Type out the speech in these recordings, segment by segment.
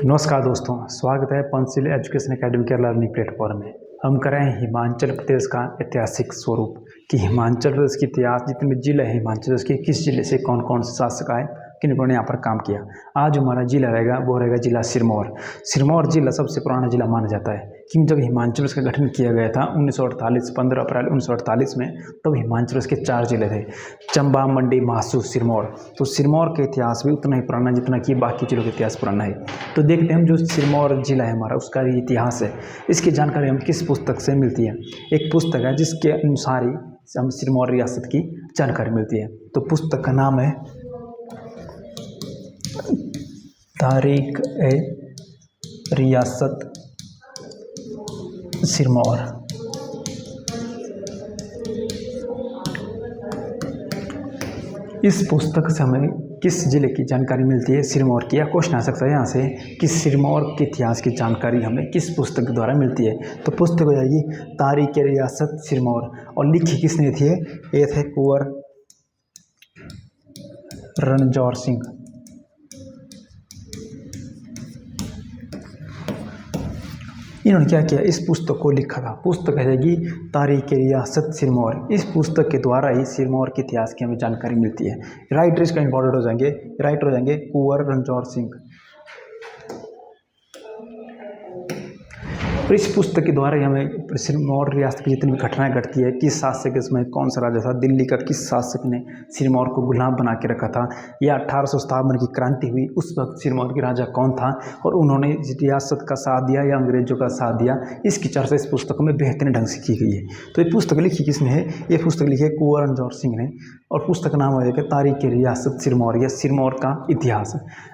नमस्कार दोस्तों, स्वागत है पंचशील एजुकेशन एकेडमी के लर्निंग प्लेटफॉर्म में। हम कर रहे हैं हिमाचल प्रदेश का ऐतिहासिक स्वरूप कि हिमाचल प्रदेश के इतिहास, जितने जिले हैं हिमाचल प्रदेश के, किस जिले से कौन कौन से शासक आए, किन ने यहाँ पर काम किया। आज हमारा जिला रहेगा वो रहेगा जिला सिरमौर। सिरमौर जिला सबसे पुराना जिला माना जाता है क्योंकि जब हिमाचल प्रदेश का गठन किया गया था 1948 15 अप्रैल 1948 में, तब हिमाचल प्रदेश के 4 जिले थे: चंबा, मंडी, महासू, सिरमौर। तो सिरमौर का इतिहास भी उतना ही पुराना जितना कि बाकी जिलों का इतिहास पुराना है। तो देखते हैं हम जो सिरमौर जिला है हमारा, उसका इतिहास है, इसकी जानकारी हम किस पुस्तक से मिलती है। एक पुस्तक है जिसके अनुसार ही हम सिरमौर रियासत की जानकारी मिलती है। तो पुस्तक का नाम है तारीख ए रियासत सिरमौर। इस पुस्तक से हमें किस जिले की जानकारी मिलती है? सिरमौर की। या क्वेश्चन आ सकता है यहाँ से कि सिरमौर के इतिहास की जानकारी हमें किस पुस्तक के द्वारा मिलती है? तो पुस्तक हो जाएगी तारीख ए रियासत सिरमौर। और लिखी किसने थी? ये थे कुंवर रणजौर सिंह। इन्होंने क्या किया? इस पुस्तक को लिखा था। पुस्तक है जाएगी तारीख ए रियासत सिरमौर। इस पुस्तक के द्वारा ही सिरमौर के इतिहास की हमें जानकारी मिलती है। राइटर इसका इंपॉर्टेंट हो जाएंगे, राइटर हो जाएंगे कुंवर रणजौर सिंह। और इस पुस्तक के द्वारा ही हमें सिरमौर रियासत की जितनी भी घटनाएं घटती है, किस शासक के समय कौन सा राजा था, दिल्ली का किस शासक ने सिरमौर को गुलाम बना के रखा था, या 1857 की क्रांति हुई उस वक्त सिरमौर के राजा कौन था और उन्होंने रियासत का साथ दिया या अंग्रेजों का साथ दिया, इसकी चर्चा इस पुस्तक में बेहतरीन ढंग से की गई है। तो ये पुस्तक लिखी किसने है? ये पुस्तक लिखी है कुंवर रणजौर सिंह ने। और पुस्तक का नाम हो जाएगा तारीख ए रियासत सिरमौर या सिरमौर का इतिहास।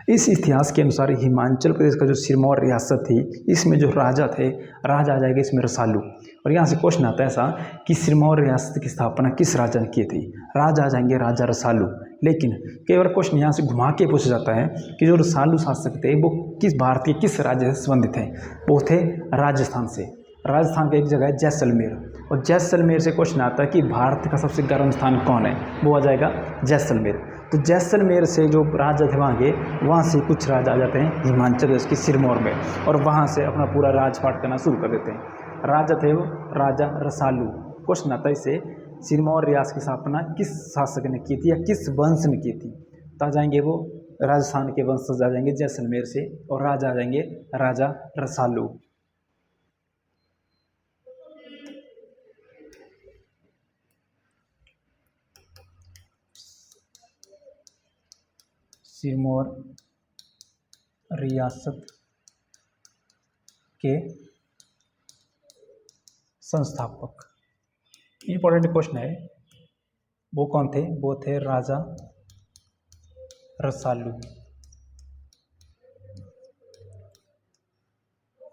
इस इतिहास के अनुसार हिमाचल प्रदेश का जो सिरमौर रियासत थी, इसमें जो राजा थे, राजा आ जाएगा इसमें रसालू। और यहाँ से क्वेश्चन आता है ऐसा कि सिरमौर रियासत की स्थापना किस राजा ने की थी? राजा आ जाएंगे राजा रसालू। लेकिन कई बार क्वेश्चन यहाँ से घुमा के पूछा जाता है कि जो रसालू शासक थे वो किस भारत के किस राज्य से संबंधित थे? वो थे राजस्थान से। राजस्थान का एक जगह है जैसलमेर, और जैसलमेर से क्वेश्चन आता है कि भारत का सबसे गर्म स्थान कौन है? वो आ जाएगा जैसलमेर। तो जैसलमेर से जो राजा थे वहाँ से कुछ राजा आ जाते हैं हिमाचल प्रदेश की सिरमौर में, और वहाँ से अपना पूरा राजपाट करना शुरू कर देते हैं। राजा थे वो राजा रसालू। क्वेश्चन आता है इससे, सिरमौर रियासत की स्थापना किस शासक ने की थी या किस वंश ने की थी? तो आ जाएंगे वो राजस्थान के वंशज आ जाएंगे जैसलमेर से, और राजा आ जाएंगे राजा रसालू। सिरमौर रियासत के संस्थापक। इंपॉर्टेंट क्वेश्चन है, वो कौन थे? वो थे राजा रसालू।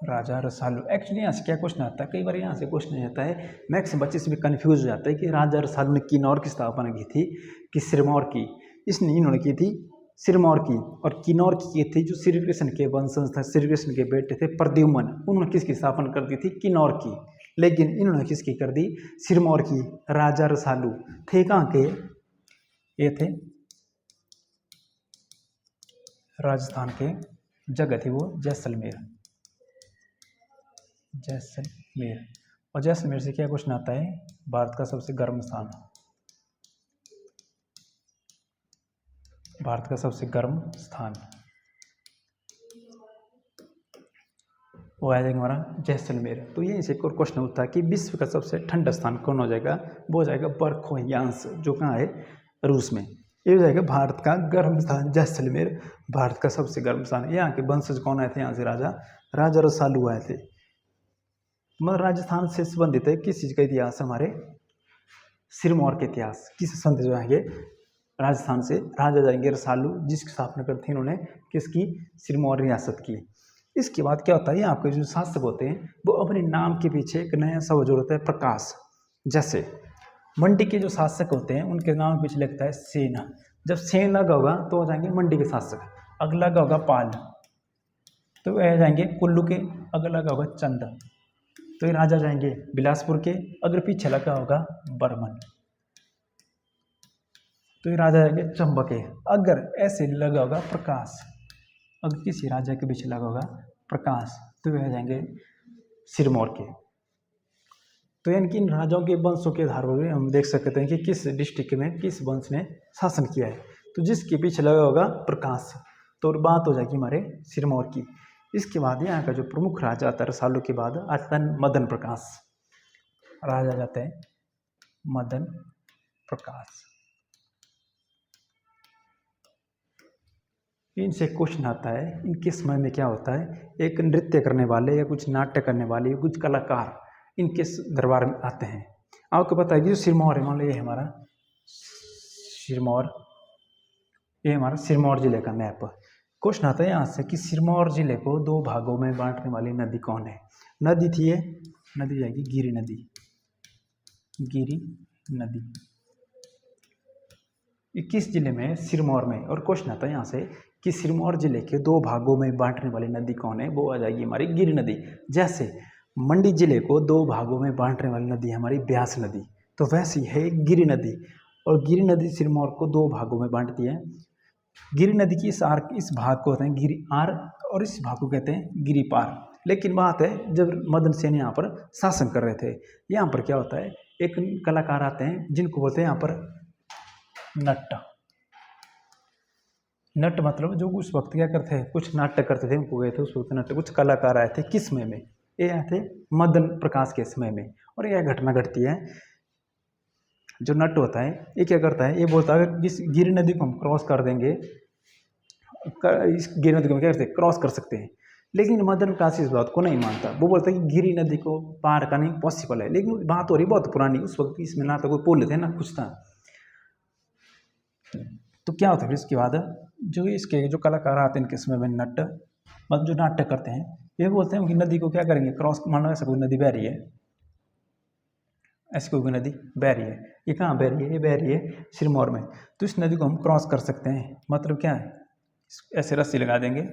राजा रसालू। एक्चुअली यहाँ से क्या क्वेश्चन आता है, कई बार यहाँ से क्वेश्चन आता है, मैक्सिमम बच्चे से भी कन्फ्यूज हो जाता है कि राजा रसालू ने किन्नौर की स्थापना की थी कि सिरमौर की? इन्होंने की थी सिरमौर की। और किन्नौर की थी जो श्री कृष्ण के वंशज थे, श्री कृष्ण के बेटे थे प्रद्युम्न, उन्होंने किसकी स्थापना कर दी थी? किन्नौर की। लेकिन इन्होंने किसकी कर दी? सिरमौर की। राजा रसालू थे कहाँ के? ये थे राजस्थान के, जगह थी वो जैसलमेर। जैसलमेर। और जैसलमेर से क्या क्वेश्चन आता है? भारत का सबसे गर्म स्थान। भारत का सबसे गर्म स्थान वो आ जाएगा हमारा जैसलमेर। तो ये इसे एक और क्वेश्चन होता है कि विश्व का सबसे ठंडा स्थान कौन हो जाएगा? वो हो जाएगा बरखोयांस, जो कहाँ है? रूस में। ये हो जाएगा भारत का गर्म स्थान जैसलमेर, भारत का सबसे गर्म स्थान। यहाँ के वंशज कौन आए थे? यहाँ से राजा रसालू आए थे। मतलब राजस्थान से संबंधित है किस चीज़ का इतिहास? हमारे सिरमौर के इतिहास। किस संबंधित जाएंगे? राजस्थान से राजा जाएंगे रसालू, जिसकी स्थापना कर थी इन्होंने किसकी? सिरमौर रियासत की। इसके बाद क्या होता है, यहाँ आपके जो शासक होते हैं वो अपने नाम के पीछे एक नया शब्द जोड़ते हैं, प्रकाश। जैसे मंडी के जो शासक होते हैं उनके नाम के पीछे लगता है सेन। जब सेन लगा होगा तो हो जाएंगे मंडी के शासक। अगला लगा होगा पाल, तो वह जाएंगे कुल्लू के। अगला लगा होगा चंद, तो ये राजा जाएंगे बिलासपुर के। अगर पीछे लगा होगा बर्मन, तो ये राजा जाएंगे चंबा के। अगर ऐसे लगा होगा प्रकाश, अगर किसी राजा के पीछे लगा होगा प्रकाश तो वे आ जाएंगे सिरमौर के। तो यानी कि इन राजाओं के वंशों के आधार पर हम देख सकते हैं कि किस डिस्ट्रिक्ट में किस वंश ने शासन किया है। तो जिसके पीछे लगा होगा प्रकाश तो बात हो जाएगी हमारे सिरमौर की। इसके बाद यहाँ का जो प्रमुख राजा आता है रसालू के बाद आता है मदन प्रकाश। राजा जाते हैं मदन प्रकाश। इनसे क्वेश्चन आता है इनके समय में क्या होता है, एक नृत्य करने वाले या कुछ नाट्य करने वाले या कुछ कलाकार इनके दरबार में आते हैं। आपको पता है कि जो सिरमौर है, मान लो ये हमारा सिरमौर, ये हमारा सिरमौर जिले का मैप। क्वेश्चन आता है यहाँ से कि सिरमौर जिले को 2 भागों में बांटने वाली नदी कौन है। नदी थी ये नदी जाएगी गिरि नदी, गिरि नदी। ये किस जिले में, सिरमौर में। और क्वेश्चन आता है यहाँ से कि सिरमौर जिले के 2 भागों में बांटने वाली नदी कौन है, वो आ जाएगी हमारी गिरि नदी। जैसे मंडी जिले को 2 भागों में बांटने वाली नदी हमारी ब्यास नदी, तो वैसी है गिरि नदी। और गिरि नदी सिरमौर को 2 भागों में बांटती है। गिरि नदी की इस भाग को कहते हैं गिरि आर और इस भाग को कहते हैं गिरि पार। लेकिन बात है जब मदन सेन यहाँ पर शासन कर रहे थे, यहाँ पर क्या होता है, एक कलाकार आते हैं जिनको बोलते हैं यहाँ पर नट। नट मतलब जो उस वक्त क्या करते हैं, कुछ नाट्य करते थे, उनको गए थे उस वक्त नट। कुछ कलाकार आए थे किस समय में, ये आए थे मदन प्रकाश के समय में। और यह घटना घटती है, जो नट होता है ये क्या करता है, ये बोलता है अगर इस गिरि नदी को हम क्रॉस कर देंगे, इस गिरि नदी को क्या करते हैं, क्रॉस कर सकते हैं। लेकिन मदन प्रकाश इस बात को नहीं मानता, वो बोलता है कि गिरि नदी को पार करना पॉसिबल है। लेकिन बात हो रही बहुत पुरानी, उस वक्त इसमें ना तो कोई पुल थे ना कुछ था। तो क्या होता है फिर इसके बाद जो इसके जो कलाकार आते हैं इनके समय में नट, मतलब जो नाट्य करते हैं, ये बोलते हैं कि नदी को क्या करेंगे क्रॉस। मान लो ऐसा कोई नदी बह रही है, ऐसी कोई नदी बह रही है, ये कहाँ बह रही है, ये बह रही है सिरमौर में। तो इस नदी को हम क्रॉस कर सकते हैं। मतलब क्या है, ऐसे रस्सी लगा देंगे,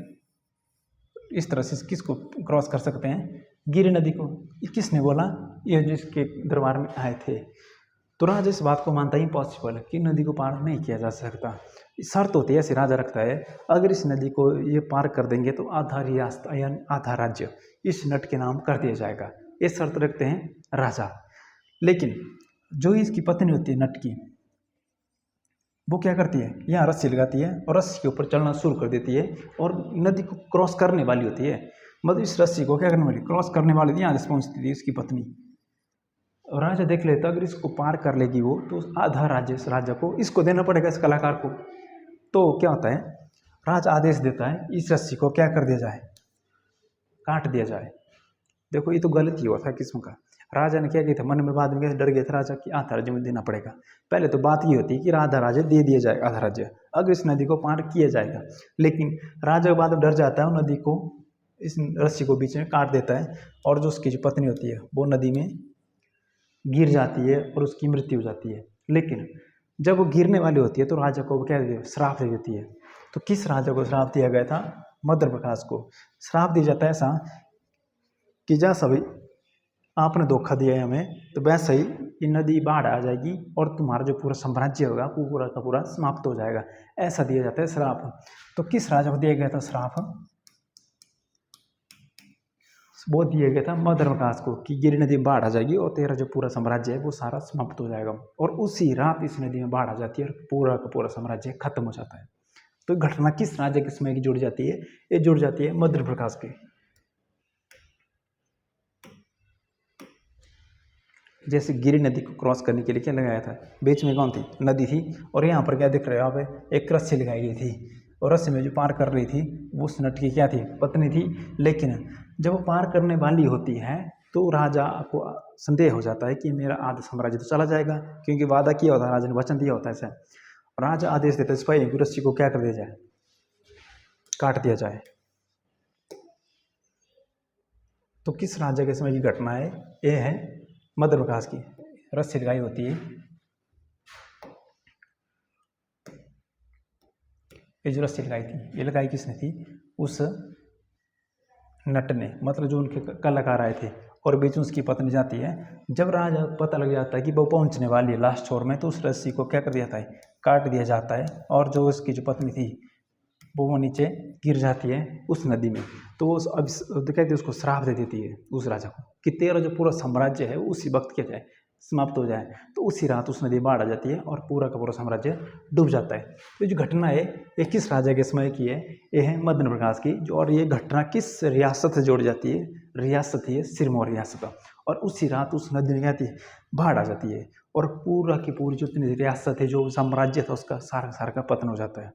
इस तरह से किसको क्रॉस कर सकते हैं, गिरि नदी को। ये किसने बोला, ये जिसके दरबार में आए थे। तो राजा इस बात को मानता ही पॉसिबल है कि नदी को पार नहीं किया जा सकता। शर्त होती है, ऐसे राजा रखता है, अगर इस नदी को ये पार कर देंगे तो आधा रियासत या आधा राज्य इस नट के नाम कर दिया जाएगा। ये शर्त रखते हैं राजा। लेकिन जो इसकी पत्नी होती है नट की, वो क्या करती है, यहाँ रस्सी लगाती है और रस्सी के ऊपर चलना शुरू कर देती है और नदी को क्रॉस करने वाली होती है। मतलब इस रस्सी को क्या करने वाली, क्रॉस करने वाली थी, यहाँ से पहुँचती थी इसकी पत्नी। और राजा देख लेता अगर इसको पार कर लेगी वो, तो आधा राज्य इस राजा को इसको देना पड़ेगा, इस कलाकार को। तो क्या होता है, राजा आदेश देता है इस रस्सी को क्या कर दिया जाए, काट दिया जाए। देखो ये तो गलत ही हुआ था किस्म का। राजा ने क्या किया था, मन में बाद में डर गया था राजा कि आधा राज्य में देना पड़ेगा। पहले तो बात ये होती है कि आधा राज्य दे दिया जाएगा, आधा राज्य अगर इस नदी को पार किया जाएगा। लेकिन राजा बाद में डर जाता है, वो नदी को, इस रस्सी को बीच में काट देता है और जो उसकी जो पत्नी होती है वो नदी में गिर जाती है और उसकी मृत्यु हो जाती है। लेकिन जब वो गिरने वाली होती है तो राजा को क्या दे, श्राप दे देती है। तो किस राजा को श्राप दिया गया था, मदन प्रकाश को श्राप दिया जाता है ऐसा कि जैसा भी आपने धोखा दिया है हमें, तो वैसे ही ये नदी बाढ़ आ जाएगी और तुम्हारा जो पूरा साम्राज्य होगा वो पूरा का पूरा समाप्त हो जाएगा। ऐसा दिया जाता है श्राप। तो किस राजा को दिया गया था श्राप, वो दिया गया था मदन प्रकाश को कि गिरि नदी में बाढ़ आ जाएगी और तेरा जो पूरा साम्राज्य है वो सारा समाप्त हो जाएगा। और उसी रात इस नदी में बाढ़ आ जाती है और पूरा का पूरा साम्राज्य खत्म हो जाता है। तो घटना किस राजा के समय की जुड़ जाती है, ये जुड़ जाती है मदन प्रकाश के। जैसे गिरि नदी को क्रॉस करने के लिए क्या लगाया था, बीच में कौन थी, नदी थी। और यहाँ पर क्या दिख रहा है, यहाँ पे एक रस्सी लगाई गई थी और रस्सी में जो पार कर रही थी वो उस नट की क्या थी, पत्नी थी। लेकिन जब वो पार करने वाली होती है तो राजा को संदेह हो जाता है कि मेरा आधा साम्राज्य तो चला जाएगा, क्योंकि वादा किया होता है, राजा ने वचन दिया होता है ऐसा। राजा आदेश देता है सिपाही की रस्सी को क्या कर दिया जाए, काट दिया जाए। तो किस राजा के समय की घटना है, ये है मदन प्रकाश की। रस्सी लगाई होती है, ये जो रस्सी लगाई थी ये लगाई किसने थी, उस नट ने, मतलब जो उनके कलाकार आए थे। और बीच में उसकी पत्नी जाती है। जब राजा को पता लग जाता है कि वो पहुंचने वाली है लास्ट छोर में, तो उस रस्सी को क्या कर दिया जाता है, काट दिया जाता है। और जो उसकी जो पत्नी थी वो नीचे गिर जाती है उस नदी में। तो वो अब कहते हैं उसको श्राप दे देती है उस राजा को कि तेरा जो पूरा साम्राज्य है उसी वक्त क्या जाए, समाप्त हो जाए। तो उसी रात उस नदी बाढ़ आ जाती है और पूरा का पूरा साम्राज्य डूब जाता है। तो जो घटना है ये किस राजा के समय की है? ये है मदन प्रकाश की। जो और ये घटना किस रियासत से जोड़ी जाती है? रियासत है सिरमौर रियासत। और उसी रात उस नदी में क्या आती है? बाढ़ आ जाती है और पूरा की पूरी जो इतनी रियासत है, जो साम्राज्य था, उसका सारा का पतन हो जाता है।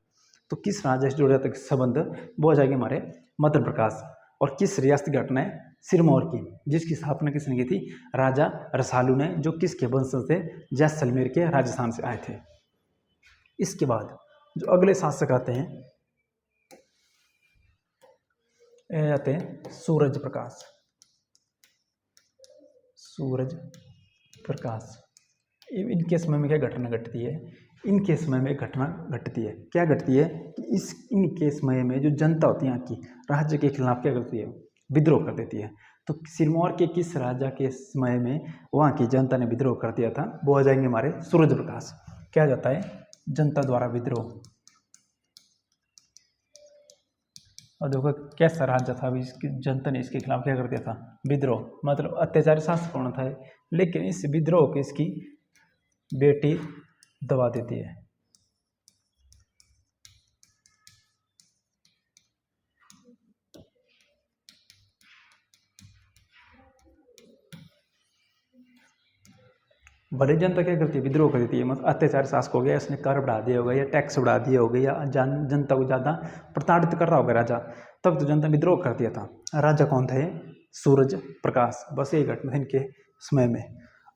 तो किस राजा से जुड़ जाता है संबंध? वो आ जाएगी हमारे मदन प्रकाश। और किस रियासत की घटना है? सिरमौर की, जिसकी स्थापना किसने की थी? राजा रसालू ने, जो किसके वंशज थे? जैसलमेर के, राजस्थान से आए थे। इसके बाद जो अगले शासक आते हैं सूरज प्रकाश। सूरज प्रकाश, इनके समय में क्या घटना घटती है? इनके समय में घटना घटती है, क्या घटती है कि इनके समय में जो जनता होती है यहाँ की, राज्य के खिलाफ क्या करती है? विद्रोह कर देती है। तो सिरमौर के किस राजा के समय में वहाँ की जनता ने विद्रोह कर दिया था? वो आ जाएंगे हमारे सूरज प्रकाश। क्या जाता है? जनता द्वारा विद्रोह। और देखो कैसा राजा था, अभी इसकी जनता ने इसके खिलाफ क्या कर दिया था? विद्रोह। मतलब अत्याचारी शासक होना था, लेकिन इस विद्रोह को इसकी बेटी दबा देती है। भले जनता क्या करती है? विद्रोह कर देती है। मतलब अत्याचारी शासक हो गया, इसने कर बढ़ा दिया होगा या टैक्स बढ़ा दिया होगा या जनता को ज़्यादा प्रताड़ित कर रहा होगा राजा, तब तो जनता विद्रोह कर दिया था। राजा कौन थे? सूरज प्रकाश। बस यही घटना है इनके समय में।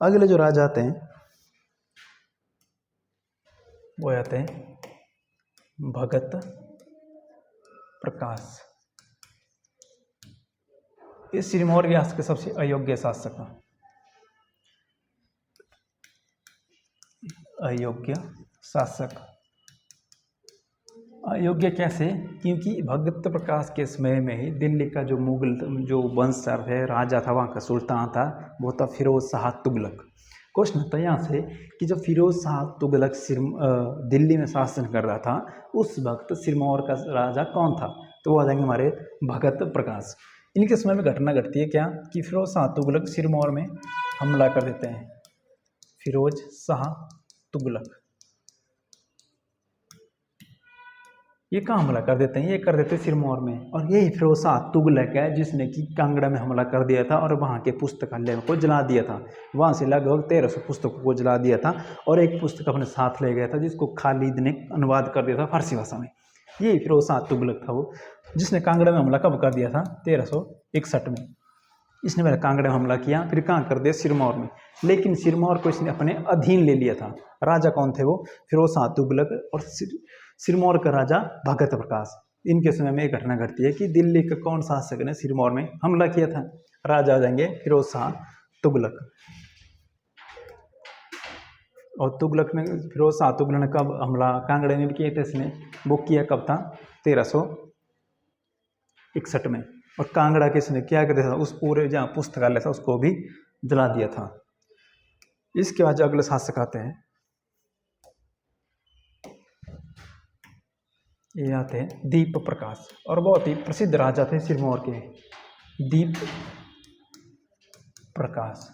अगले जो राजा आते हैं वो आते हैं भगत प्रकाश। इस सिरमौर रियासत के सबसे अयोग्य शासक। अयोग्य शासक। अयोग्य कैसे? क्योंकि भगत प्रकाश के समय में ही दिल्ली का जो मुगल जो वंशज है, राजा था, वहाँ का सुल्तान था, वो था फिरोज शाह तुगलक। क्वेश्चन था यहाँ से कि जब फिरोज शाह तुगलक दिल्ली में शासन कर रहा था, उस वक्त सिरमौर का राजा कौन था? तो वो आ जाएंगे हमारे भगत प्रकाश। इनके समय में घटना घटती है क्या कि फिरोज शाह तुगलक सिरमौर में हमला कर देते हैं। फिरोज शाह तुगलक ये कहाँ हमला कर देते हैं? ये कर देते हैं सिरमौर में। और यही फिरोज शाह तुगलक है जिसने कि कांगड़ा में हमला कर दिया था और वहाँ के पुस्तकालय को जला दिया था। वहाँ से लगभग 1300 पुस्तकों को जला दिया था और एक पुस्तक अपने साथ ले गया था, जिसको खालिद ने अनुवाद कर दिया था फारसी भाषा में। यही फिरोज शाह तुगलक था वो, जिसने कांगड़ा में हमला कब कर दिया था? 1361 में। इसने पहले कांगड़ा में हमला किया, फिर कहाँ कर दिया? सिरमौर में। लेकिन सिरमौर को इसने अपने अधीन ले लिया था। राजा कौन थे वो? फिरोज शाह तुगलक और सिरमौर का राजा भगत प्रकाश। इनके समय में एक घटना घटती है कि दिल्ली का कौन शासक ने सिरमौर में हमला किया था? राजा आ जाएंगे फिरोज शाह तुगलक। और तुगलक ने, फिरोज शाह तुगलक ने कब हमला कांगड़े में किया था? इसने वो किया कब था? 1361 में। और कांगड़ा के इसने क्या कर दिया था? उस पूरे जहाँ पुस्तकालय था उसको भी जला दिया था। इसके बाद अगले शासक आते हैं, ये आते हैं दीप प्रकाश। और बहुत ही प्रसिद्ध राजा थे सिरमौर के, दीप प्रकाश।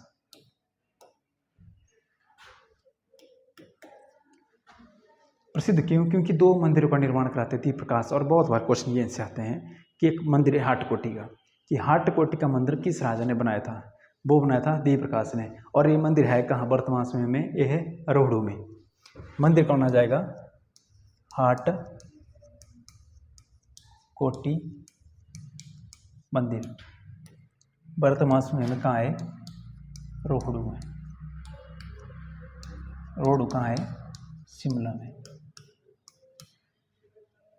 प्रसिद्ध क्यों? क्योंकि 2 मंदिरों का निर्माण कराते दीप प्रकाश। और बहुत बार क्वेश्चन ये से आते हैं कि एक मंदिर है हाटकोटी का, कि हाटकोटी का मंदिर किस राजा ने बनाया था? वो बनाया था दीप प्रकाश ने। और ये मंदिर है कहाँ वर्तमान समय में? ये है रोहड़ू में। मंदिर कौन आ जाएगा? हाट कोटी मंदिर। वर्तमान समय में कहाँ है? रोहड़ू में। रोहड़ू कहाँ है? शिमला में।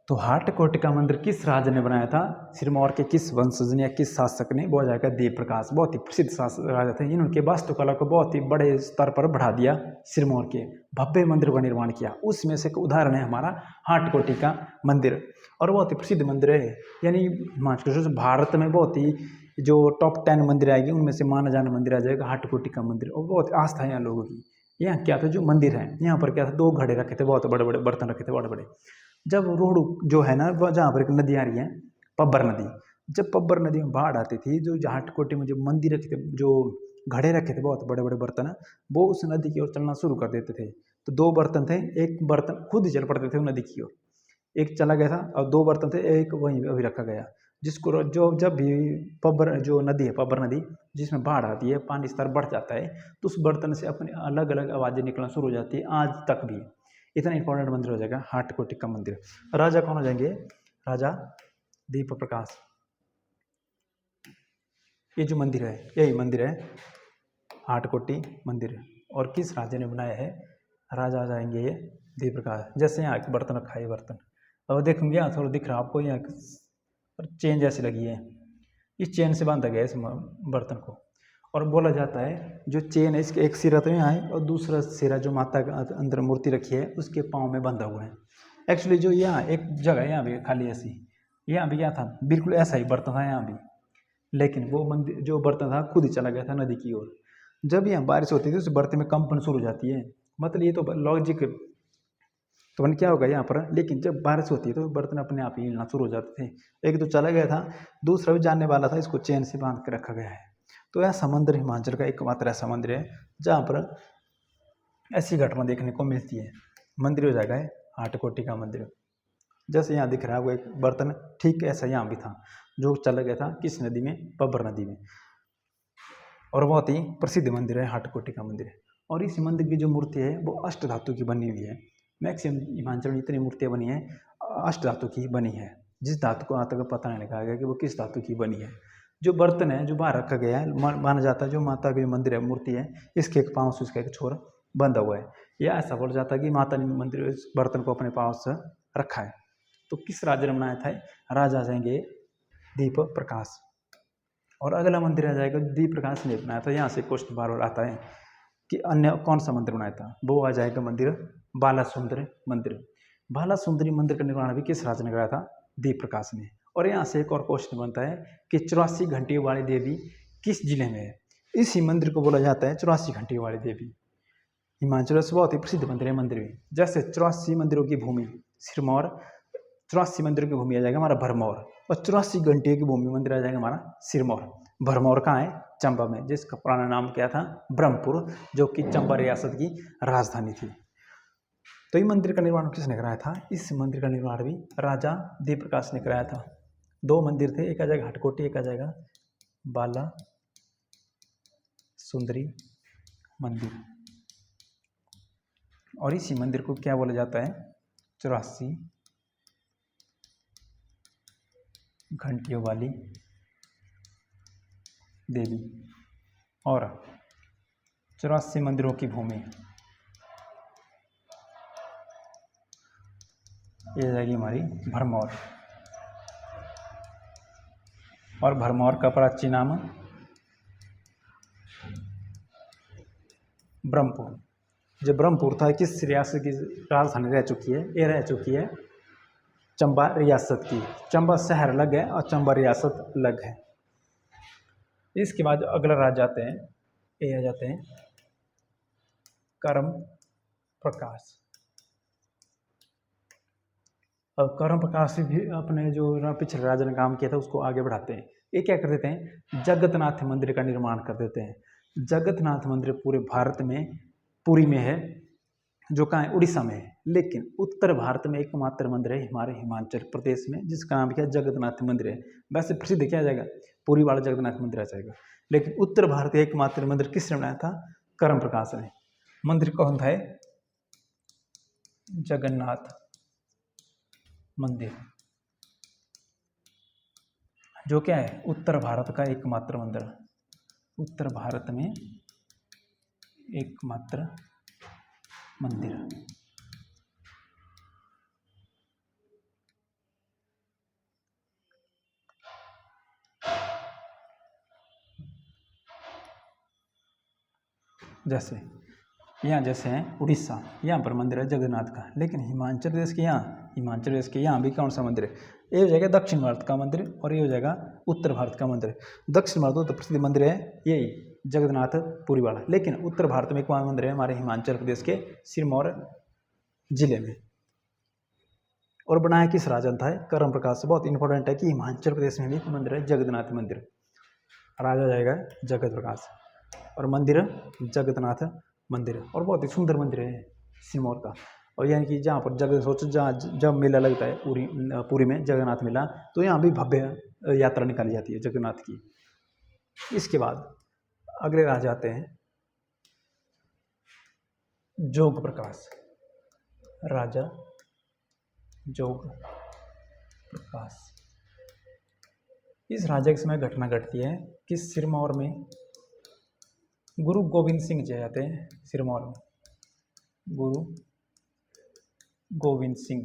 तो हाटकोटी का मंदिर किस राजा ने बनाया था? सिरमौर के किस वंशज ने या किस शासक ने? वो आ जाएगा दीप प्रकाश। बहुत ही प्रसिद्ध शासक राजा थे। इन्होंने वास्तुकला को बहुत ही बड़े स्तर पर बढ़ा दिया। सिरमौर के भव्य मंदिर का निर्माण किया। उसमें से एक उदाहरण है हमारा हाटकोटी का मंदिर। और बहुत ही प्रसिद्ध मंदिर है, यानी भारत में बहुत ही जो टॉप 10 मंदिर आएगी उनमें से माना जाना मंदिर आ जाएगा हाटकोटी का मंदिर। और बहुत आस्था है यहाँ लोगों की। यहाँ क्या था? जो मंदिर है यहाँ पर क्या था? 2 घड़े रखे थे, बहुत बड़े बड़े बर्तन रखे थे, बड़े बड़े। जब रोहड़ू जो है ना, वह जहाँ पर एक नदी आ रही है, पब्बर नदी, जब पब्बर नदी में बाढ़ आती थी, जो जाटकोटी में जो मंदिर रखे थे, जो घड़े रखे थे बहुत बड़े बड़े बर्तन, वो उस नदी की ओर चलना शुरू कर देते थे। तो दो बर्तन थे, एक बर्तन खुद ही चल पड़ते थे वो नदी की ओर, एक चला गया था और दो बर्तन थे, एक वहीं अभी रखा गया, जिसको जो जब भी पब्बर जो नदी है, पब्बर नदी, जिसमें बाढ़ आती है, पानी स्तर बढ़ जाता है, तो उस बर्तन से अपनी अलग अलग आवाज़ें निकलना शुरू हो जाती है, आज तक भी। इतना इंपॉर्टेंट मंदिर हो जाएगा हाटकोटी का मंदिर। राजा कौन हो जाएंगे? राजा दीप प्रकाश। ये जो मंदिर है, यही मंदिर है हाटकोटी मंदिर। और किस राजा ने बनाया है? राजा आ जाएंगे ये दीप प्रकाश। जैसे यहाँ एक बर्तन रखा है, ये बर्तन, और देखूंगे यहाँ थोड़ा दिख रहा आपको, यहाँ चेन जैसी लगी है, इस चेन से बांधा गया है इस बर्तन को। और बोला जाता है जो चेन है, इसके एक सिरा तो यहाँ है और दूसरा सिरा जो माता का अंदर मूर्ति रखी है उसके पाँव में बंधा हुआ है। एक्चुअली जो यहाँ एक जगह है, यहाँ भी खाली ऐसी, यहाँ भी क्या था, बिल्कुल ऐसा ही बर्तन था यहाँ भी, लेकिन वो मंदिर जो बर्तन था खुद ही चला गया था नदी की ओर। जब यहाँ बारिश होती थी उस बर्तन में कंपन शुरू हो जाती है, मतलब ये तो लॉजिक तो बन क्या होगा यहाँ पर, लेकिन जब बारिश होती है तो बर्तन अपने आप ही हिलना शुरू हो जाते थे। एक तो चला गया था, दूसरा भी जानने वाला था, इसको चेन से बांध के रखा गया है। तो यह समंदर हिमाचल का एकमात्र ऐसा मंदिर है जहाँ पर ऐसी घटना देखने को मिलती है। मंदिर हो जाएगा हाटकोटी का मंदिर। जैसे यहाँ दिख रहा है वो एक बर्तन, ठीक ऐसा यहाँ भी था जो चला गया था किस नदी में? पब्बर नदी में। और बहुत ही प्रसिद्ध मंदिर है हाटकोटी का मंदिर। और इस मंदिर की जो मूर्ति है वो अष्ट धातु की बनी हुई है। मैक्सिमम हिमाचल में इतनी मूर्तियाँ बनी हैं अष्ट धातु की बनी है, जिस धातु को आज तक पता नहीं लगा गया कि वो किस धातु की बनी है। जो बर्तन है जो बाहर रखा गया है, माना जाता है जो माता की मंदिर है, मूर्ति है, इसके एक पाँव से उसका एक छोर बंधा हुआ है, या ऐसा बोला जाता है कि माता ने मंदिर इस बर्तन को अपने पाँव से रखा है। तो किस राजा ने बनाया था? राजा जाएंगे दीप प्रकाश। और अगला मंदिर आ जाएगा दीप प्रकाश ने बनाया था। यहाँ से क्वेश्चन बार बार आता है कि अन्य कौन सा मंदिर बनाया था? वो आ जाएगा मंदिर बालासुंदरी मंदिर। बालासुंदरी मंदिर का निर्माण भी किस राजा ने कराया था? दीप प्रकाश ने। और यहाँ से एक और क्वेश्चन बनता है कि 84 घंटियों वाली देवी किस जिले में है? इसी मंदिर को बोला जाता है 84 घंटियों वाली देवी। हिमाचल से बहुत ही प्रसिद्ध मंदिर है। मंदिर में जैसे 84 मंदिरों की भूमि सिरमौर, 84 मंदिरों की भूमि आ जाएगा हमारा भरमौर, और 84 घंटियों की भूमि मंदिर आ जाएगा हमारा सिरमौर। भरमौर कहाँ है? चंबा में, जिसका पुराना नाम क्या था? ब्रह्मपुर, जो कि चंबा रियासत की राजधानी थी। तो ये मंदिर का निर्माण किसने कराया था? इस मंदिर का निर्माण भी राजा दीप प्रकाश ने कराया था। दो मंदिर थे, एक आ जाएगा हाटकोटी, एक आ जाएगा बाला सुंदरी मंदिर। और इसी मंदिर को क्या बोला जाता है? 84 घंटियों वाली देवी। और 84 मंदिरों की भूमि ये जाएगी हमारी भरमौर। और भरमौर का प्राचीन नाम ब्रह्मपुर। जो ब्रह्मपुर था किस रियासत की राजधानी रह चुकी है? ये रह चुकी है चंबा रियासत की। चंबा शहर अलग है और चंबा रियासत अलग है। इसके बाद अगला राज्य आते हैं, ये आ जाते हैं कर्म प्रकाश। अब कर्म प्रकाश भी अपने जो पिछले राजा ने काम किया था उसको आगे बढ़ाते हैं। ये क्या कर देते हैं? जगन्नाथ मंदिर का निर्माण कर देते हैं। जगन्नाथ मंदिर पूरे भारत में पुरी में है, जो कहाँ है? उड़ीसा में है। लेकिन उत्तर भारत में एकमात्र मंदिर है हमारे हिमाचल प्रदेश में, जिसका नाम क्या है? जगन्नाथ मंदिर है। वैसे प्रसिद्ध क्या आ जाएगा? पुरी वाला जगन्नाथ मंदिर आ जाएगा। लेकिन उत्तर भारत का एकमात्र मंदिर किसने बनाया था? कर्म प्रकाश ने। मंदिर कौन था? जगन्नाथ मंदिर, जो क्या है? उत्तर भारत का एकमात्र मंदिर, उत्तर भारत में एकमात्र मंदिर। जैसे यहाँ जैसे है उड़ीसा, यहाँ पर मंदिर है जगन्नाथ का। लेकिन हिमाचल प्रदेश के यहाँ भी कौन सा मंदिर है? ये हो जाएगा दक्षिण भारत का मंदिर और ये हो जाएगा उत्तर भारत का मंदिर। दक्षिण भारत तो प्रसिद्ध मंदिर है यही जगन्नाथ पुरी वाला। लेकिन उत्तर भारत में एक मंदिर है हमारे हिमाचल प्रदेश के सिरमौर जिले में। और बनाया किस राजा ने था? कर्म प्रकाश से। बहुत इंपॉर्टेंट है कि हिमाचल प्रदेश में भी एक मंदिर है जगन्नाथ मंदिर। राजा जाएगा जगत प्रकाश और मंदिर जगन्नाथ मंदिर, और बहुत ही सुंदर मंदिर है सिरमौर का। और यानी कि जहाँ पर जगह सोचो, जहाँ जब मेला लगता है पुरी में जगन्नाथ मेला, तो यहाँ भी भव्य यात्रा निकाली जाती है जगन्नाथ की। इसके बाद अगले राजा आते हैं जोग प्रकाश। राजा जोग प्रकाश। इस राजा के समय घटना घटती है कि सिरमौर में गुरु गोविंद सिंह जी आते हैं सिरमौर में। गुरु गोविंद सिंह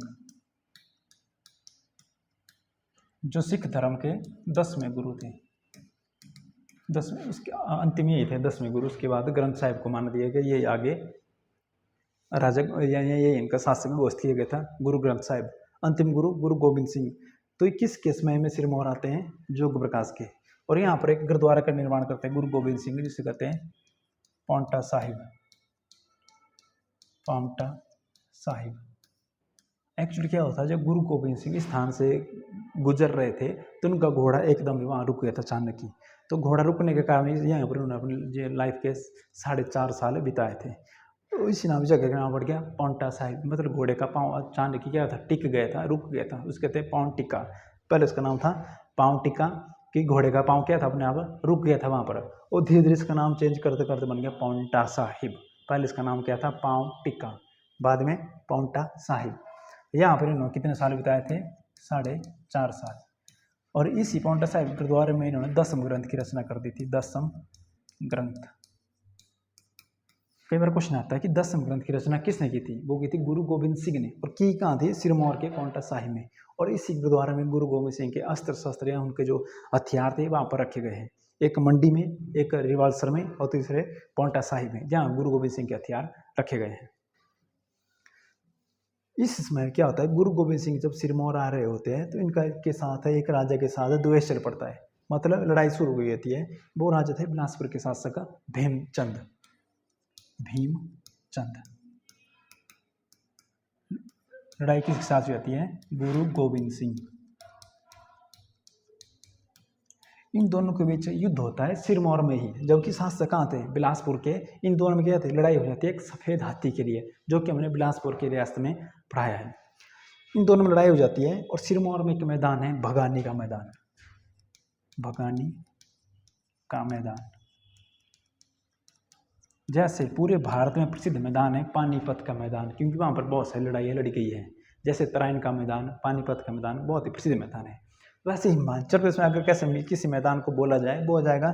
जो सिख धर्म के 10वें गुरु थे, 10वें, उसके अंतिम यही थे 10वें गुरु। उसके बाद ग्रंथ साहिब को मान दिया गया, ये आगे राजा ये इनका शासक घोषित किया गया था गुरु ग्रंथ साहिब। अंतिम गुरु गुरु गोविंद सिंह। तो 21 के समय में सिरमौर आते हैं जोग प्रकाश के, और यहाँ पर एक गुरुद्वारा का निर्माण करते हैं गुरु गोविंद सिंह, जिसे कहते हैं पांवटा साहिब। पांवटा साहिब। एक्चुअली क्या होता है, जब गुरु गोविंद सिंह इस स्थान से गुजर रहे थे तो उनका घोड़ा एकदम वहाँ रुक गया था अचानक ही। तो घोड़ा रुकने के कारण यहाँ पर उन्होंने अपनी लाइफ के 4.5 साल बिताए थे। तो इसी नाम जगह का नाम पड़ गया पांवटा साहिब। मतलब घोड़े का पाँव अचानक ही क्या था, टिक गया था, रुक गया था, उसके कहते हैं पाँव टिका। पहले उसका नाम था पाँव टिका, कि घोड़े का पाँव क्या था, अपने आप रुक गया था वहाँ पर। और धीरे धीरे इसका नाम चेंज करते करते बन गया पांवटा साहिब। पहले इसका नाम क्या था, पाँव टिका, बाद में पांवटा साहिब। यहाँ पर इन्होंने कितने साल बिताए थे, 4.5 साल। और इसी पांवटा साहिब गुरुद्वारे में इन्होंने 10म ग्रंथ की रचना कर दी थी। 10म ग्रंथ। कई बार क्वेश्चन आता है कि 10म ग्रंथ की रचना किसने की थी? वो की थी गुरु गोविंद सिंह ने। और की कहाँ थी? सिरमौर के पांवटा साहिब में। और इसी गुरुद्वारे में गुरु गोविंद सिंह के अस्त्र शस्त्र या उनके जो हथियार थे वहाँ पर रखे गए हैं। एक मंडी में, एक रिवालसर में, और तीसरे पांवटा साहिब में, जहाँ गुरु गोविंद सिंह के हथियार रखे गए हैं। इस समय क्या होता है, गुरु गोविंद सिंह जब सिरमौर आ रहे होते हैं तो इनका के साथ एक राजा के साथ द्वेष चल पड़ता है, मतलब लड़ाई शुरू हो गई होती है। वो राजा थे बिलासपुर के शासक भीमचंद। भीमचंद। लड़ाई किसके साथ हुई है? गुरु गोविंद सिंह। इन दोनों के बीच युद्ध होता है सिरमौर में ही, जबकि शासक कहाँ थे? बिलासपुर के। इन दोनों में क्या थे? लड़ाई हो जाती है एक सफ़ेद हाथी के लिए, जो कि हमने बिलासपुर के रियासत में पढ़ाया है। इन दोनों में लड़ाई हो जाती है और सिरमौर में एक मैदान है, भगानी का मैदान। भगानी का मैदान। जैसे पूरे भारत में प्रसिद्ध मैदान है पानीपत का मैदान, क्योंकि वहाँ पर बहुत सारी लड़ाइयाँ लड़ी गई हैं। जैसे तराइन का मैदान, पानीपत का मैदान बहुत ही प्रसिद्ध मैदान है। वैसे हिमाचल प्रदेश में अगर कैसे किसी मैदान को बोला जाए, वो हो जाएगा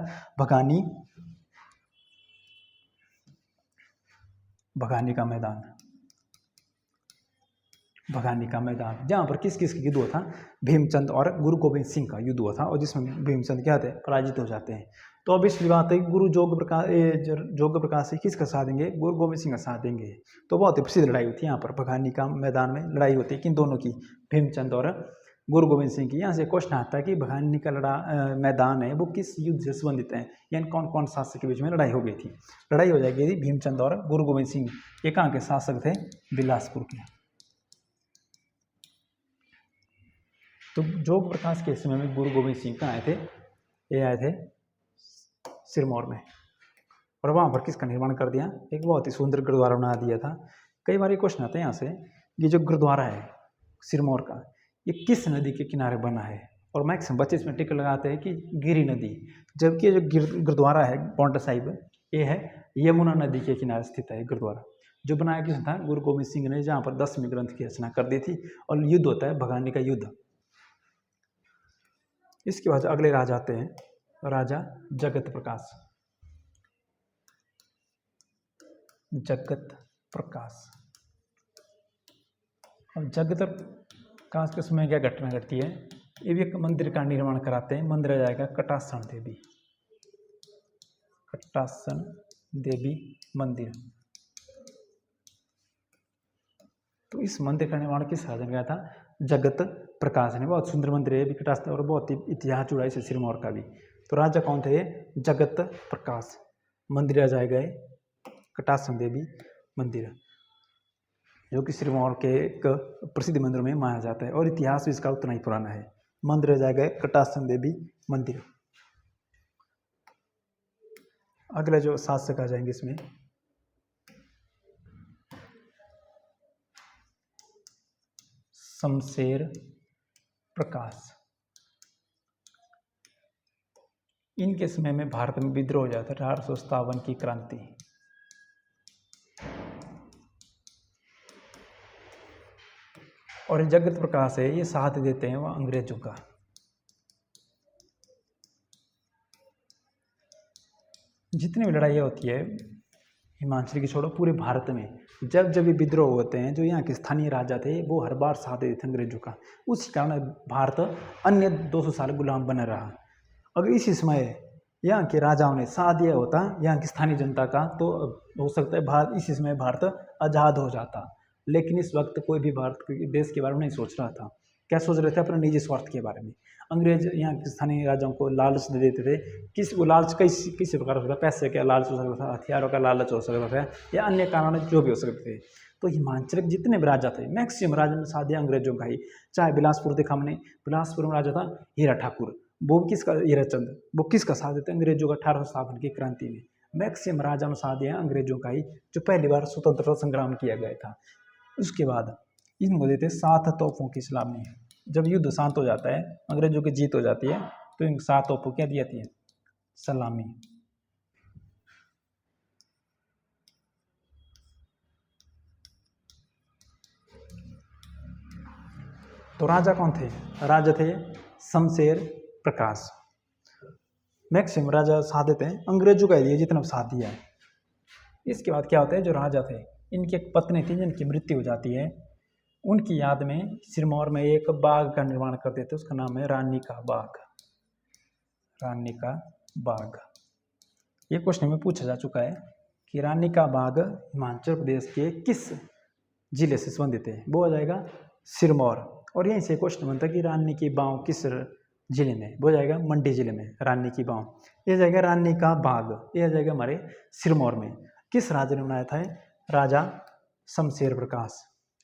भगानी का मैदान। भगानी का मैदान, जहाँ पर किस किस का युद्ध हुआ था? भीमचंद और गुरु गोविंद सिंह का युद्ध हुआ था, और जिसमें भीमचंद क्या थे? पराजित हो जाते हैं। तो अब इसलिए बात है गुरु जोग प्रकाश से किसका साथ देंगे? गुरु गोविंद सिंह का साथ देंगे। तो बहुत ही प्रसिद्ध लड़ाई होती है यहाँ पर भगानी का मैदान में। लड़ाई होती है किन दोनों की? भीमचंद और गुरु गोविंद सिंह की। यहाँ से क्वेश्चन आता है कि भगानी का मैदान है वो किस युद्ध से संबंधित है, यानी कौन कौन शासक के बीच में लड़ाई हो गई थी? लड़ाई हो जाएगी थी भीमचंद और गुरु गोविंद सिंह। ये कहाँ के शासक थे? बिलासपुर के। तो जोग प्रकाश के समय में गुरु गोविंद सिंह कहाँ आए थे? ये आए थे सिरमौर में, और वहाँ पर किसका निर्माण कर दिया? एक बहुत ही सुंदर गुरुद्वारा बना दिया था। कई बार ये क्वेश्चन आता है यहाँ से, ये जो गुरुद्वारा है सिरमौर का, ये किस नदी के किनारे बना है? और मैक्सिमम बच्चे इसमें टिक लगाते हैं कि गिरी नदी, जबकि ये जो गुरुद्वारा है पांवटा साहिब, ये है यमुना नदी के किनारे स्थित है गुरुद्वारा। जो बनाया किसने था? गुरु गोविंद सिंह ने, जहाँ पर 10वीं ग्रंथ की रचना कर दी थी। और युद्ध होता है भगानी का युद्ध। इसके बाद अगले राजा आते हैं, राजा जगत प्रकाश। जगत प्रकाश। अब जगत प्रकाश के समय क्या घटना घटती है? ये भी एक मंदिर का निर्माण कराते हैं। मंदिर आ जाएगा कटासन देवी। कटासन देवी मंदिर। तो इस मंदिर का निर्माण किस राजा ने किया था? जगत प्रकाश ने। बहुत सुंदर मंदिर है विकटास, और बहुत ही इतिहास जुड़ा है सिरमौर का भी। तो राजा कौन थे? जगत प्रकाश। मंदिर आ जाएगा कटासन देवी मंदिर। जो कि सिरमौर के एक प्रसिद्ध मंदिरों में माना जाता है और इतिहास भी इसका उतना ही पुराना है। मंदिर जाएगा कटासन देवी मंदिर। अगला जो शासक आ जाएंगे इसमें शमशेर प्रकाश। इनके समय में भारत में विद्रोह हो जाता है 1857 की क्रांति। और जगत प्रकाश है ये साथ देते हैं वह अंग्रेजों का। जितनी भी लड़ाइयाँ होती है हिमाचल की छोड़ो पूरे भारत में जब जब भी विद्रोह होते हैं जो यहाँ के स्थानीय राजा थे वो हर बार साथ देते थे अंग्रेजों का। उसी कारण भारत अन्य 200 साल गुलाम बना रहा। अगर इसी समय यहाँ के राजाओं ने साथ दिया होता यहाँ की स्थानीय जनता का तो हो सकता है भारत इसी समय भारत आज़ाद हो जाता। लेकिन इस वक्त कोई भी भारत के देश के बारे में नहीं सोच रहा था। क्या सोच रहे थे? अपने निजी स्वार्थ के बारे में। अंग्रेज यहाँ के स्थानीय राजाओं को लालच दे देते थे। किसी को लालच किसी प्रकार हो सकता है, पैसे का लालच हो सकता था, हथियारों का लालच हो सकता था या अन्य कारण जो भी हो सकते थे। तो हिमाचल के जितने भी राजा थे मैक्सिमम राजा ने साथ दिया अंग्रेजों का ही। चाहे बिलासपुर देखा हमने, बिलासपुर में राजा था हीरा ठाकुर, वो किसका, हीराचंद, वो किसका साथ देते अंग्रेजों का 1857 की क्रांति में। मैक्सिमम राजा ने साथ दिया अंग्रेजों का ही जो पहली बार स्वतंत्रता संग्राम किया गया था। उसके बाद इनको देते सात तोपों की सलामी। जब युद्ध शांत हो जाता है अंग्रेजों की जीत हो जाती है तो इन सात तोपों क्या दी जाती है? सलामी। तो राजा कौन थे? राजा थे शमशेर प्रकाश। मैक्सिमम राजा साथ देते हैं अंग्रेजों का दिया जितना साथ दिया है। इसके बाद क्या होता है, जो राजा थे इनकी एक पत्नी थी जिनकी मृत्यु हो जाती है। उनकी याद में सिरमौर में एक बाग का निर्माण कर देते, उसका नाम है रानी का बाग। रानी का बाग। ये क्वेश्चन में पूछा जा चुका है कि रानी का बाग हिमाचल प्रदेश के किस जिले से संबंधित है? वो आ जाएगा सिरमौर। और यहीं से क्वेश्चन बनता है कि रानी की बाव किस जिले में? वो जाएगा मंडी जिले में रानी की बाव। ये जाएगा रानी का बाग, ये आ जाएगा हमारे सिरमौर में। किस राजा ने बनाया था? राजा शमशेर प्रकाश।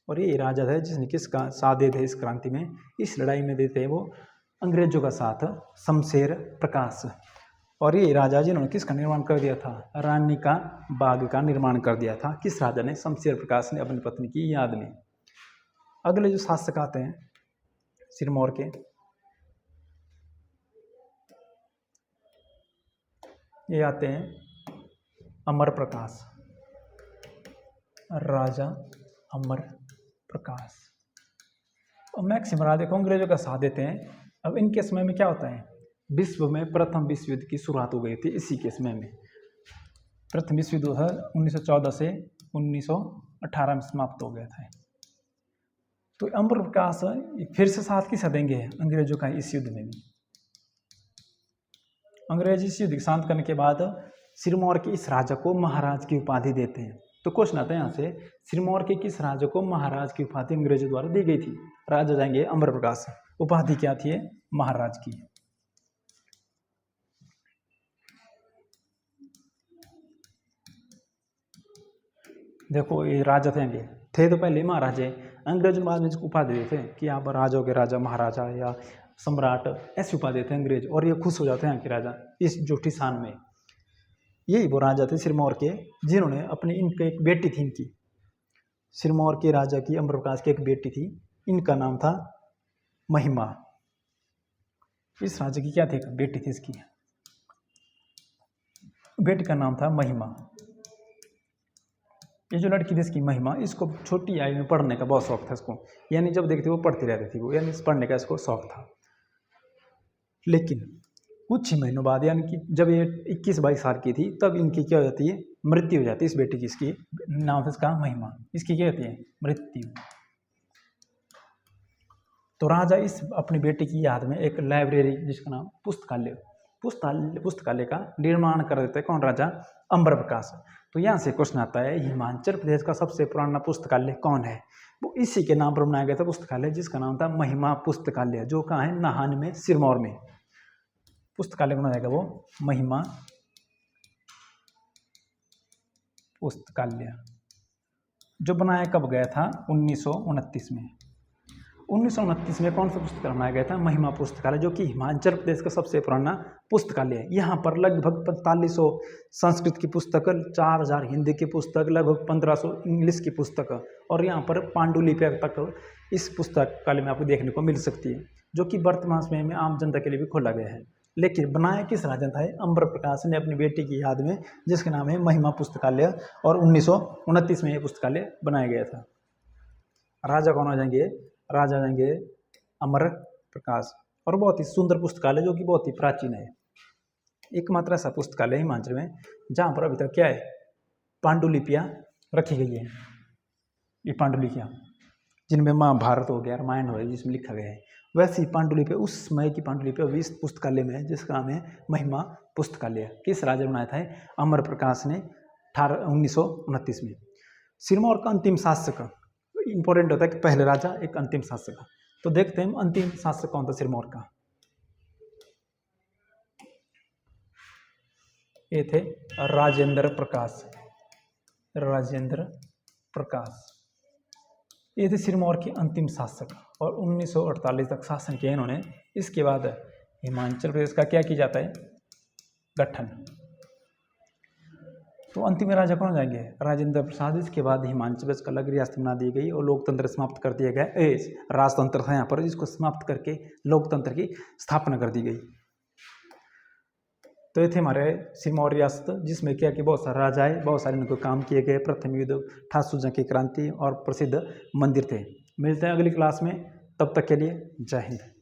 और ये राजा था जिसने किसका साथ दिए थे इस क्रांति में, इस लड़ाई में देते हैं वो अंग्रेजों का साथ, शमशेर प्रकाश। और ये राजा जिन्होंने किसका निर्माण कर दिया था? रानी का बाग का निर्माण कर दिया था। किस राजा ने? शमशेर प्रकाश ने अपनी पत्नी की याद में। अगले जो शासक आते हैं सिरमौर के, ये आते हैं अमर प्रकाश। राजा अमर प्रकाश। और मैक्सिमम राजा को अंग्रेजों का साथ देते हैं। अब इनके समय में क्या होता है? विश्व में प्रथम विश्व युद्ध की शुरुआत हो गई थी इसी के समय में। प्रथम विश्व युद्ध 1914 से 1918 में समाप्त हो गया था। तो अमर प्रकाश फिर से साथ किसा देंगे अंग्रेजों का इस युद्ध में भी। अंग्रेज इस युद्ध शांत करने के बाद सिरमौर के इस राजा को महाराज की उपाधि देते हैं। तो क्वेश्चन आता है यहाँ से, सिरमौर के किस राजा को महाराज की उपाधि अंग्रेजों द्वारा दी गई थी? राजा जाएंगे अमर प्रकाश। उपाधि क्या थी? महाराज की। देखो ये राजा थे तो पहले महाराजे, अंग्रेज बाद में इसको उपाधि देते हैं कि आप राजाओं के राजा, महाराजा या सम्राट, ऐसी उपाधि देते हैं अंग्रेज। और ये खुश हो जाते हैं यहाँ के राजा इस झूठी शान में। यही वो राजा थे सिरमौर के जिन्होंने अपनी, इनके एक बेटी थी इनकी, सिरमौर के राजा की अमर प्रकाश की एक बेटी थी, इनका नाम था महिमा। इस राजा की क्या थी? बेटी थी इसकी, बेटी का नाम था महिमा। ये जो लड़की थी इसकी महिमा, इसको छोटी आयु में पढ़ने का बहुत शौक था इसको, यानी जब देखती वो पढ़ती रहती थी वो, यानी पढ़ने का इसको शौक था। लेकिन कुछ ही महीनों बाद यानी कि जब ये 21-22 साल की थी तब इनकी क्या हो जाती है? मृत्यु हो जाती है इस बेटी की। इसकी नाम था इसका महिमा, इसकी क्या होती है? मृत्यु। तो राजा इस अपनी बेटी की याद में एक लाइब्रेरी जिसका नाम पुस्तकालय का निर्माण कर देते हैं। कौन राजा? अमर प्रकाश। तो यहाँ से क्वेश्चन आता है, हिमाचल प्रदेश का सबसे पुराना पुस्तकालय कौन है? वो इसी के नाम पर बनाया गया था पुस्तकालय, जिसका नाम था महिमा पुस्तकालय, जो कहाँ है? नाहन में, सिरमौर में। पुस्तकालय बनाया जाएगा वो महिमा पुस्तकालय। जो बनाया कब गया था? 1929 में। 1929 में कौन सा पुस्तकालय बनाया गया था? महिमा पुस्तकालय, जो कि हिमाचल प्रदेश का सबसे पुराना पुस्तकालय है। यहाँ पर लगभग 4500 संस्कृत की पुस्तक, 4000 हिंदी की पुस्तक, लगभग 1500 इंग्लिश की पुस्तक और यहाँ पर पांडुलिपि तक इस पुस्तकालय में आपको देखने को मिल सकती है, जो कि वर्तमान समय में आम जनता के लिए भी खोला गया है। लेकिन बनाया किस राजा था? अम्बर प्रकाश ने अपनी बेटी की याद में, जिसका नाम है महिमा पुस्तकालय, और 1929 में यह पुस्तकालय बनाया गया था। राजा कौन हो जाएंगे? राजा जाएंगे अमर प्रकाश। और बहुत ही सुंदर पुस्तकालय, जो कि बहुत ही प्राचीन है। एकमात्र ऐसा पुस्तकालय हिमाचल में जहाँ पर अभी तक क्या है? पांडुलिपियाँ रखी गई है। ये पांडुलिपियाँ जिनमें महाभारत हो गया, रामायण हो गया, जिसमें लिखा गया है, वैसी पांडुलिपि उस समय की पांडुलिपि अभी इस पुस्तकालय में है, जिसका नाम है महिमा पुस्तकालय। किस राजा ने बनाया था? अमर प्रकाश ने 1929 में। सिरमौर का अंतिम शासक, इंपॉर्टेंट होता है कि पहले राजा एक अंतिम शासक। तो देखते हैं अंतिम शासक कौन था सिरमौर का। ये थे राजेंद्र प्रकाश। राजेंद्र प्रकाश ये थे सिरमौर के अंतिम शासक और 1948 तक शासन किया इन्होंने। इसके बाद हिमाचल प्रदेश का क्या किया जाता है? गठन। तो अंतिम राजा कौन जाएंगे? राजेंद्र प्रसाद। इसके बाद हिमाचल प्रदेश का अलग रियासत बना दी गई और लोकतंत्र समाप्त कर दिया गया। राजतंत्र था यहाँ पर, जिसको समाप्त करके लोकतंत्र की स्थापना कर दी गई। तो ये थे हमारे सिरमौर रियासत, जिसमें क्या कि बहुत सारे राजाएं, बहुत सारे इनको काम किए गए, प्रथम युद्ध, ठाकुर की क्रांति और प्रसिद्ध मंदिर थे। मिलते हैं अगली क्लास में, तब तक के लिए जय हिंद।